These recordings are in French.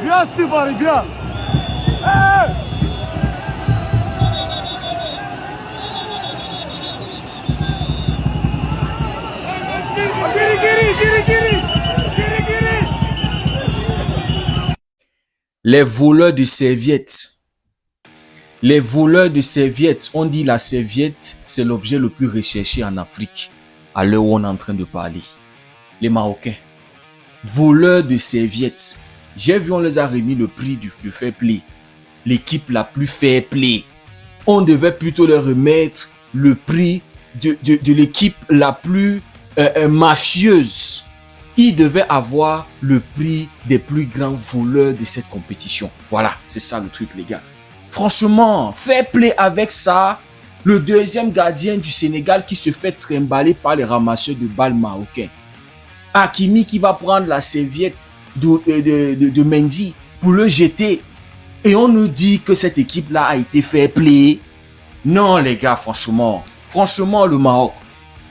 Bien, Sibari, bien. Hey! Les voleurs de serviettes. Les voleurs de serviettes, on dit la serviette, c'est l'objet le plus recherché en Afrique, à l'heure où on est en train de parler. Les Marocains, voleurs de serviettes. J'ai vu, on les a remis le prix du fair play. L'équipe la plus fair play. On devait plutôt leur remettre le prix de l'équipe la plus mafieuse. Ils devaient avoir le prix des plus grands voleurs de cette compétition. Voilà, c'est ça le truc, les gars. Franchement, fair play avec ça. Le deuxième gardien du Sénégal qui se fait trimballer par les ramasseurs de balles marocains. Hakimi qui va prendre la serviette de Mendy pour le jeter. Et on nous dit que cette équipe-là a été fair play. Non, les gars, franchement, le Maroc,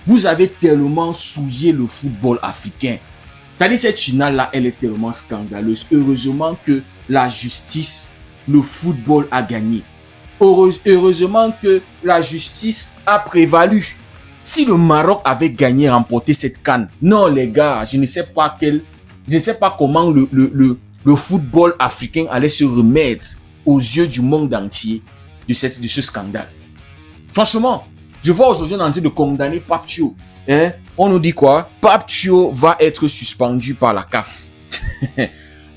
vous avez tellement souillé le football africain. C'est-à-dire, cette finale-là, elle est tellement scandaleuse. Heureusement que la justice, le football a gagné. Heureusement que la justice a prévalu. Si le Maroc avait gagné, remporté cette CAN, non les gars, je ne sais pas comment le football africain allait se remettre aux yeux du monde entier de ce scandale. Franchement, je vois aujourd'hui on est en train de condamner Pape Thiaw. On nous dit quoi? Pape Thiaw va être suspendu par la CAF.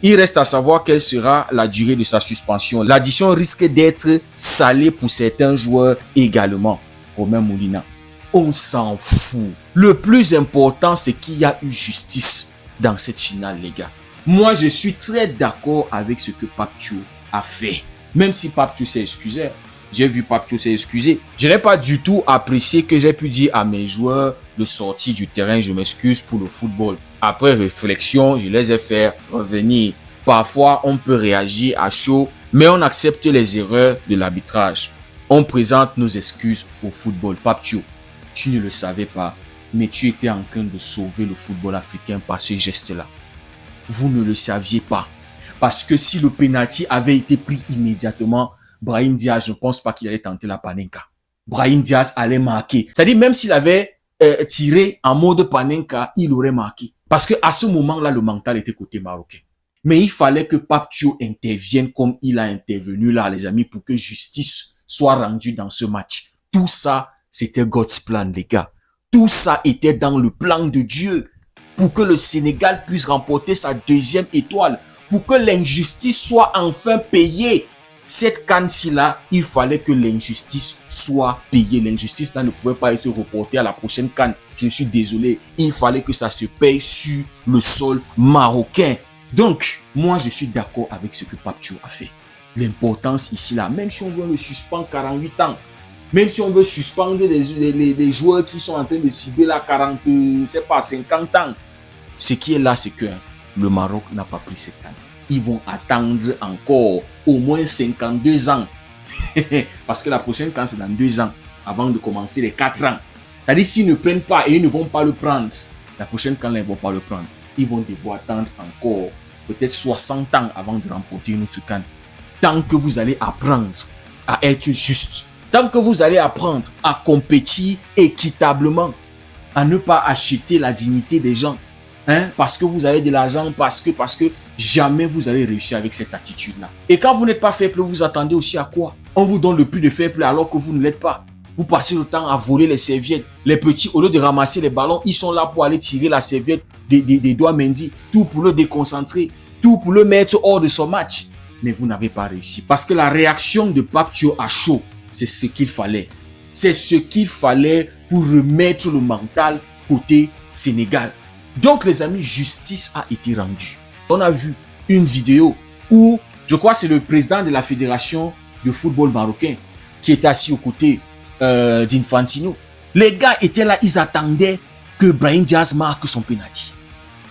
Il reste à savoir quelle sera la durée de sa suspension. L'addition risque d'être salée pour certains joueurs également. Romain Molina. On s'en fout. Le plus important, c'est qu'il y a eu justice dans cette finale, les gars. Moi, je suis très d'accord avec ce que Pape Thiaw a fait. Même si Pape Thiaw s'est excusé. J'ai vu Pape Thiaw s'est excusé. Je n'ai pas du tout apprécié que j'ai pu dire à mes joueurs de sortir du terrain, je m'excuse pour le football. Après réflexion, je les ai fait revenir. Parfois, on peut réagir à chaud, mais on accepte les erreurs de l'arbitrage. On présente nos excuses au football. Pape Thiaw, tu ne le savais pas, mais tu étais en train de sauver le football africain par ce geste-là. Vous ne le saviez pas. Parce que si le penalty avait été pris immédiatement, Brahim Diaz, je ne pense pas qu'il allait tenter la panenka. Brahim Diaz allait marquer. C'est-à-dire, même s'il avait tiré en mode panenka, il aurait marqué. Parce qu'à ce moment-là, le mental était côté marocain. Mais il fallait que Pape Thiaw intervienne comme il a intervenu là, les amis, pour que justice soit rendue dans ce match. Tout ça, c'était God's plan, les gars. Tout ça était dans le plan de Dieu pour que le Sénégal puisse remporter sa deuxième étoile, pour que l'injustice soit enfin payée. Cette CAN-ci-là, il fallait que l'injustice soit payée. L'injustice là ne pouvait pas être reportée à la prochaine CAN. Je suis désolé. Il fallait que ça se paye sur le sol marocain. Donc, moi, je suis d'accord avec ce que Pape Thiaw a fait. L'importance ici, là, même si on veut le suspendre 48 ans, même si on veut suspendre les joueurs qui sont en train de cibler là 50 ans, ce qui est là, c'est que le Maroc n'a pas pris cette CAN. Ils vont attendre encore au moins 52 ans. Parce que la prochaine CAN, c'est dans 2 ans, avant de commencer les 4 ans. C'est-à-dire, s'ils ne prennent pas et ils ne vont pas le prendre, la prochaine CAN, ils ne vont pas le prendre. Ils vont devoir attendre encore peut-être 60 ans avant de remporter une autre CAN. Tant que vous allez apprendre à être juste, tant que vous allez apprendre à compétir équitablement, à ne pas acheter la dignité des gens, parce que vous avez de l'argent, parce que jamais vous allez réussir avec cette attitude-là. Et quand vous n'êtes pas fair play, vous attendez aussi à quoi? On vous donne le prix de fair play alors que vous ne l'êtes pas. Vous passez le temps à voler les serviettes. Les petits, au lieu de ramasser les ballons, ils sont là pour aller tirer la serviette des doigts Mendy. Tout pour le déconcentrer. Tout pour le mettre hors de son match. Mais vous n'avez pas réussi. Parce que la réaction de Pape Thiaw à chaud, c'est ce qu'il fallait. C'est ce qu'il fallait pour remettre le mental côté Sénégal. Donc les amis, justice a été rendue. On a vu une vidéo où, je crois que c'est le président de la fédération de football marocain qui était assis aux côtés d'Infantino. Les gars étaient là, ils attendaient que Brahim Diaz marque son penalty.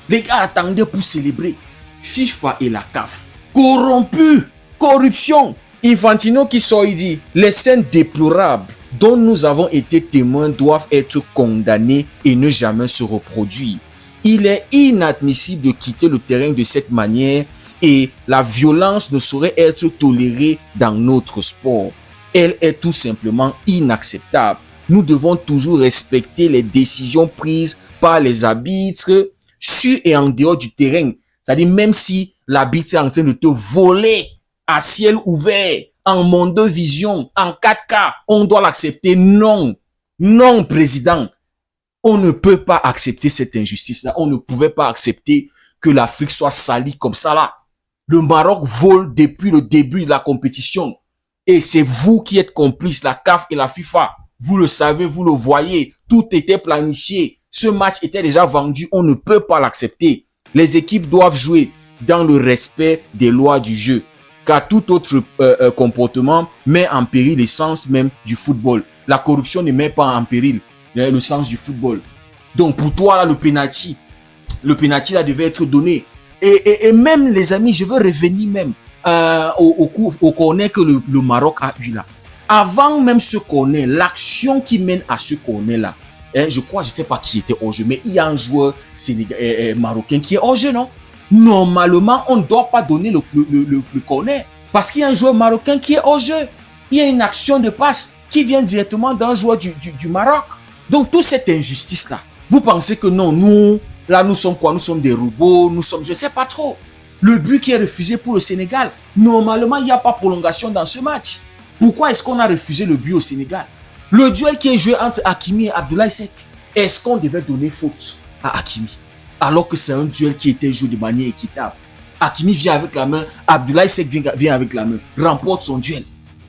Les gars attendaient pour célébrer. FIFA et la CAF. Corrompu, corruption. Infantino qui sort, il dit, les scènes déplorables dont nous avons été témoins doivent être condamnées et ne jamais se reproduire. Il est inadmissible de quitter le terrain de cette manière et la violence ne saurait être tolérée dans notre sport. Elle est tout simplement inacceptable. Nous devons toujours respecter les décisions prises par les arbitres sur et en dehors du terrain. C'est-à-dire même si l'arbitre est en train de te voler à ciel ouvert, en mondovision, en 4K, on doit l'accepter. Non, non, président. On ne peut pas accepter cette injustice-là. On ne pouvait pas accepter que l'Afrique soit salie comme ça là. Le Maroc vole depuis le début de la compétition. Et c'est vous qui êtes complices, la CAF et la FIFA. Vous le savez, vous le voyez. Tout était planifié. Ce match était déjà vendu. On ne peut pas l'accepter. Les équipes doivent jouer dans le respect des lois du jeu. Car tout autre comportement met en péril l'essence même du football. La corruption ne met pas en péril le sens du football. Donc pour toi là, le penalty là devait être donné. Et même les amis, je veux revenir même au corner que le Maroc a eu là. Avant même ce corner, l'action qui mène à ce corner là, je crois, je ne sais pas qui était hors jeu, mais il y a un joueur marocain qui est hors jeu, non? Normalement, on ne doit pas donner le corner parce qu'il y a un joueur marocain qui est hors jeu. Il y a une action de passe qui vient directement d'un joueur du Maroc. Donc, toute cette injustice-là, vous pensez que non, nous sommes quoi? Nous sommes des robots, je ne sais pas trop. Le but qui est refusé pour le Sénégal, normalement, il n'y a pas prolongation dans ce match. Pourquoi est-ce qu'on a refusé le but au Sénégal? Le duel qui est joué entre Hakimi et Abdoulaye Seck, est-ce qu'on devait donner faute à Hakimi? Alors que c'est un duel qui était joué de manière équitable. Hakimi vient avec la main, Abdoulaye Seck vient avec la main, remporte son duel.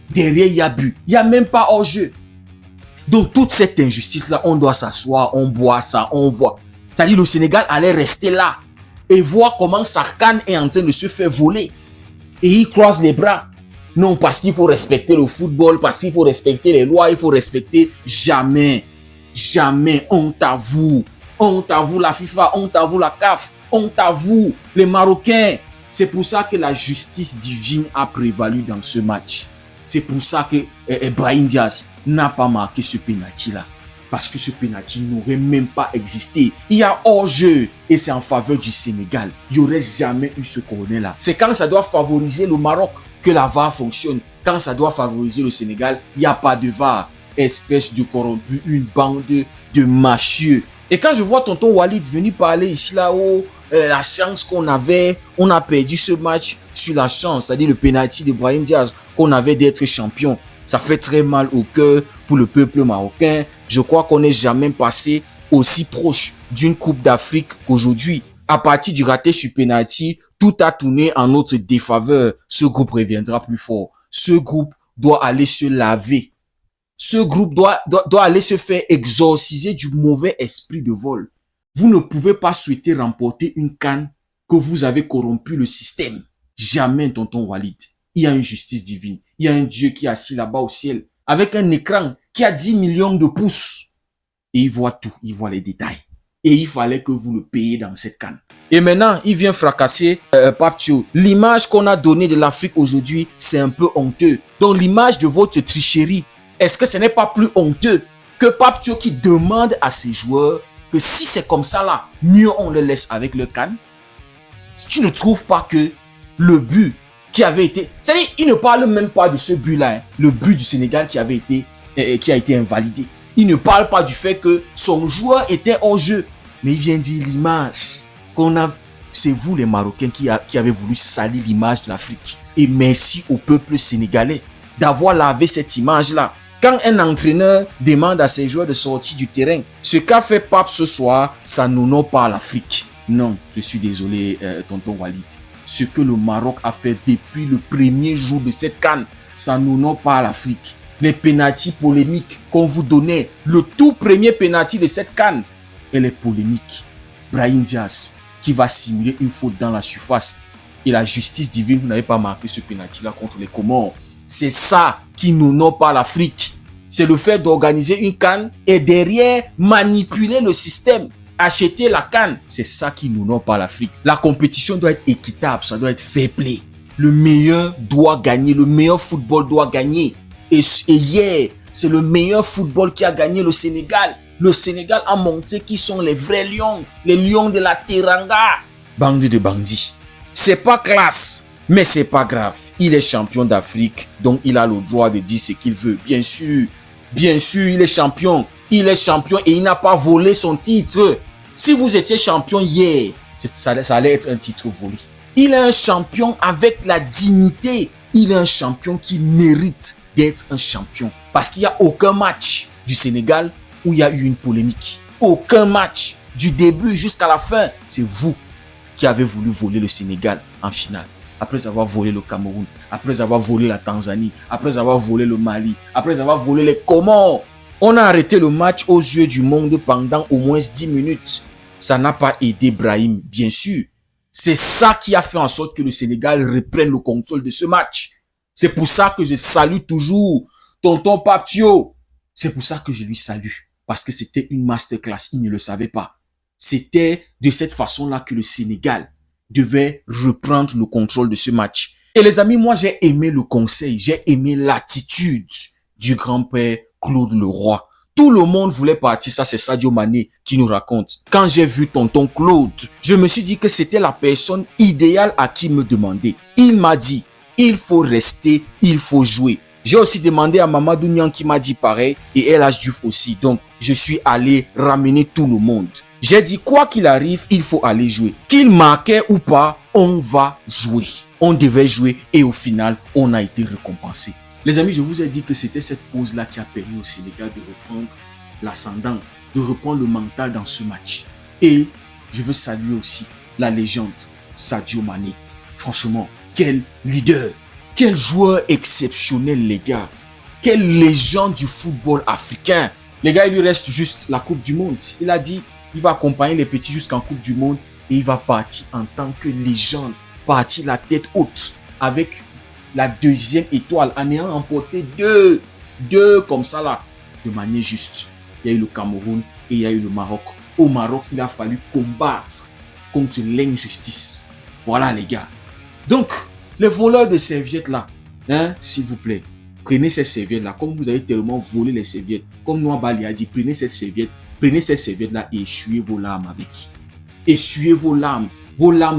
Derrière, il y a but. Il n'y a même pas hors-jeu. Donc, toute cette injustice-là, on doit s'asseoir, on boit ça, on voit. C'est-à-dire le Sénégal allait rester là et voir comment sa canne est en train de se faire voler. Et il croise les bras. Non, parce qu'il faut respecter le football, parce qu'il faut respecter les lois, il faut respecter. Jamais, jamais, honte à vous. Honte à vous la FIFA, honte à vous la CAF, honte à vous les Marocains. C'est pour ça que la justice divine a prévalu dans ce match. C'est pour ça que Brahim Diaz n'a pas marqué ce penalty-là. Parce que ce penalty n'aurait même pas existé. Il y a hors-jeu et c'est en faveur du Sénégal. Il n'y aurait jamais eu ce corner-là. C'est quand ça doit favoriser le Maroc que la VAR fonctionne. Quand ça doit favoriser le Sénégal, il n'y a pas de VAR. Espèce de corrompu, une bande de mafieux. Et quand je vois tonton Walid venir parler ici là-haut, la chance qu'on avait, on a perdu ce match sur la chance, c'est-à-dire le penalty de Brahim Diaz, qu'on avait d'être champion. Ça fait très mal au cœur pour le peuple marocain. Je crois qu'on n'est jamais passé aussi proche d'une Coupe d'Afrique qu'aujourd'hui. À partir du raté sur penalty, tout a tourné en notre défaveur. Ce groupe reviendra plus fort. Ce groupe doit aller se laver. Ce groupe doit aller se faire exorciser du mauvais esprit de vol. Vous ne pouvez pas souhaiter remporter une CAN que vous avez corrompu le système. Jamais, tonton Walid. Il y a une justice divine. Il y a un Dieu qui est assis là-bas au ciel avec un écran qui a 10 millions de pouces. Et il voit tout, il voit les détails. Et il fallait que vous le payiez dans cette CAN. Et maintenant, il vient fracasser Pape Thio. L'image qu'on a donnée de l'Afrique aujourd'hui, c'est un peu honteux. Donc l'image de votre tricherie, est-ce que ce n'est pas plus honteux que Pape Thio qui demande à ses joueurs que si c'est comme ça là, mieux on le laisse avec le CAN? Tu ne trouves pas que le but qui avait été... C'est-à-dire, il ne parle même pas de ce but-là, hein, le but du Sénégal qui a été invalidé. Il ne parle pas du fait que son joueur était hors jeu. Mais il vient dire l'image qu'on a... C'est vous les Marocains qui avez voulu salir l'image de l'Afrique. Et merci au peuple sénégalais d'avoir lavé cette image-là. Quand un entraîneur demande à ses joueurs de sortir du terrain, ce qu'a fait Pape ce soir, ça n'honore pas l'Afrique. Non, je suis désolé, tonton Walid. Ce que le Maroc a fait depuis le premier jour de cette CAN, ça n'honore pas l'Afrique. Les pénaltys polémiques qu'on vous donnait, le tout premier pénalty de cette CAN, elle est polémique. Brahim Diaz, qui va simuler une faute dans la surface. Et la justice divine, vous n'avez pas marqué ce pénalty-là contre les Comores. C'est ça qui n'honore pas l'Afrique. C'est le fait d'organiser une CAN et derrière manipuler le système, acheter la CAN. C'est ça qui n'honore pas l'Afrique. La compétition doit être équitable, ça doit être fair play. Le meilleur doit gagner, le meilleur football doit gagner. Et hier, c'est le meilleur football qui a gagné le Sénégal. Le Sénégal a montré qui sont les vrais lions, les lions de la Teranga. Bande de bandits. C'est pas classe, mais c'est pas grave. Il est champion d'Afrique, donc il a le droit de dire ce qu'il veut. Bien sûr, il est champion. Il est champion et il n'a pas volé son titre. Si vous étiez champion hier, ça allait être un titre volé. Il est un champion avec la dignité. Il est un champion qui mérite d'être un champion. Parce qu'il n'y a aucun match du Sénégal où il y a eu une polémique. Aucun match. Du début jusqu'à la fin, c'est vous qui avez voulu voler le Sénégal en finale. Après avoir volé le Cameroun, après avoir volé la Tanzanie, après avoir volé le Mali, après avoir volé les Comores. On a arrêté le match aux yeux du monde pendant au moins 10 minutes. Ça n'a pas aidé Brahim, bien sûr. C'est ça qui a fait en sorte que le Sénégal reprenne le contrôle de ce match. C'est pour ça que je salue toujours tonton Paptio. C'est pour ça que je lui salue. Parce que c'était une masterclass, il ne le savait pas. C'était de cette façon-là que le Sénégal devait reprendre le contrôle de ce match. Et les amis, moi j'ai aimé le conseil, j'ai aimé l'attitude du grand-père Claude Leroy. Tout le monde voulait partir, ça c'est Sadio Mané qui nous raconte. Quand j'ai vu tonton Claude, je me suis dit que c'était la personne idéale à qui me demander. Il m'a dit, il faut rester, il faut jouer. J'ai aussi demandé à Mamadou Niang qui m'a dit pareil et El Hadji Diouf aussi. Donc, je suis allé ramener tout le monde. J'ai dit, quoi qu'il arrive, il faut aller jouer. Qu'il marquait ou pas, on va jouer. On devait jouer et au final, on a été récompensé. Les amis, je vous ai dit que c'était cette pause-là qui a permis au Sénégal de reprendre l'ascendant, de reprendre le mental dans ce match. Et je veux saluer aussi la légende Sadio Mané. Franchement, quel leader, quel joueur exceptionnel les gars. Quelle légende du football africain. Les gars, il lui reste juste la Coupe du Monde. Il a dit, il va accompagner les petits jusqu'en Coupe du Monde et il va partir en tant que légende, partir la tête haute avec la deuxième étoile en ayant remporté deux comme ça là, de manière juste. Il y a eu le Cameroun et il y a eu le Maroc. Au Maroc, il a fallu combattre contre l'injustice. Voilà les gars. Donc, les voleurs de serviettes là, hein, s'il vous plaît, prenez ces serviettes là, comme vous avez tellement volé les serviettes, comme Noah Bali a dit, prenez cette serviette là et essuyez vos larmes avec. Essuyez vos larmes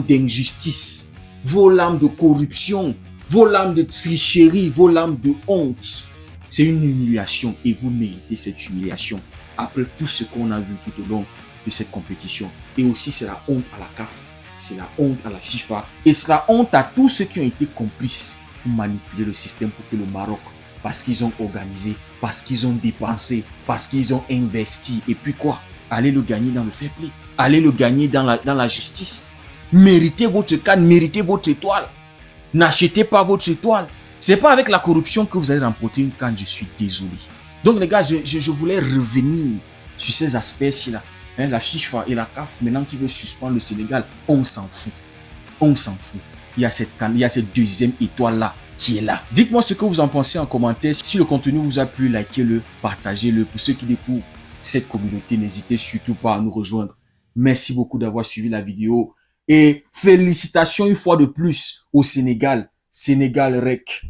d'injustice, vos larmes de corruption, vos larmes de tricherie, vos larmes de honte. C'est une humiliation et vous méritez cette humiliation après tout ce qu'on a vu tout au long de cette compétition. Et aussi, c'est la honte à la CAF, c'est la honte à la FIFA et c'est la honte à tous ceux qui ont été complices pour manipuler le système pour que le Maroc, parce qu'ils ont organisé, parce qu'ils ont dépensé, parce qu'ils ont investi. Et puis quoi? Allez le gagner dans le fair play, allez le gagner dans la justice. Méritez votre canne, méritez votre étoile. N'achetez pas votre étoile. C'est pas avec la corruption que vous allez remporter une canne, je suis désolé. Donc les gars, je voulais revenir sur ces aspects-ci là. Hein, la FIFA et la CAF, maintenant qui veut suspendre le Sénégal, on s'en fout. On s'en fout. Il y a cette canne, il y a cette deuxième étoile là qui est là. Dites-moi ce que vous en pensez en commentaire. Si le contenu vous a plu, likez-le, partagez-le. Pour ceux qui découvrent cette communauté, n'hésitez surtout pas à nous rejoindre. Merci beaucoup d'avoir suivi la vidéo. Et félicitations une fois de plus au Sénégal. Sénégal Rec.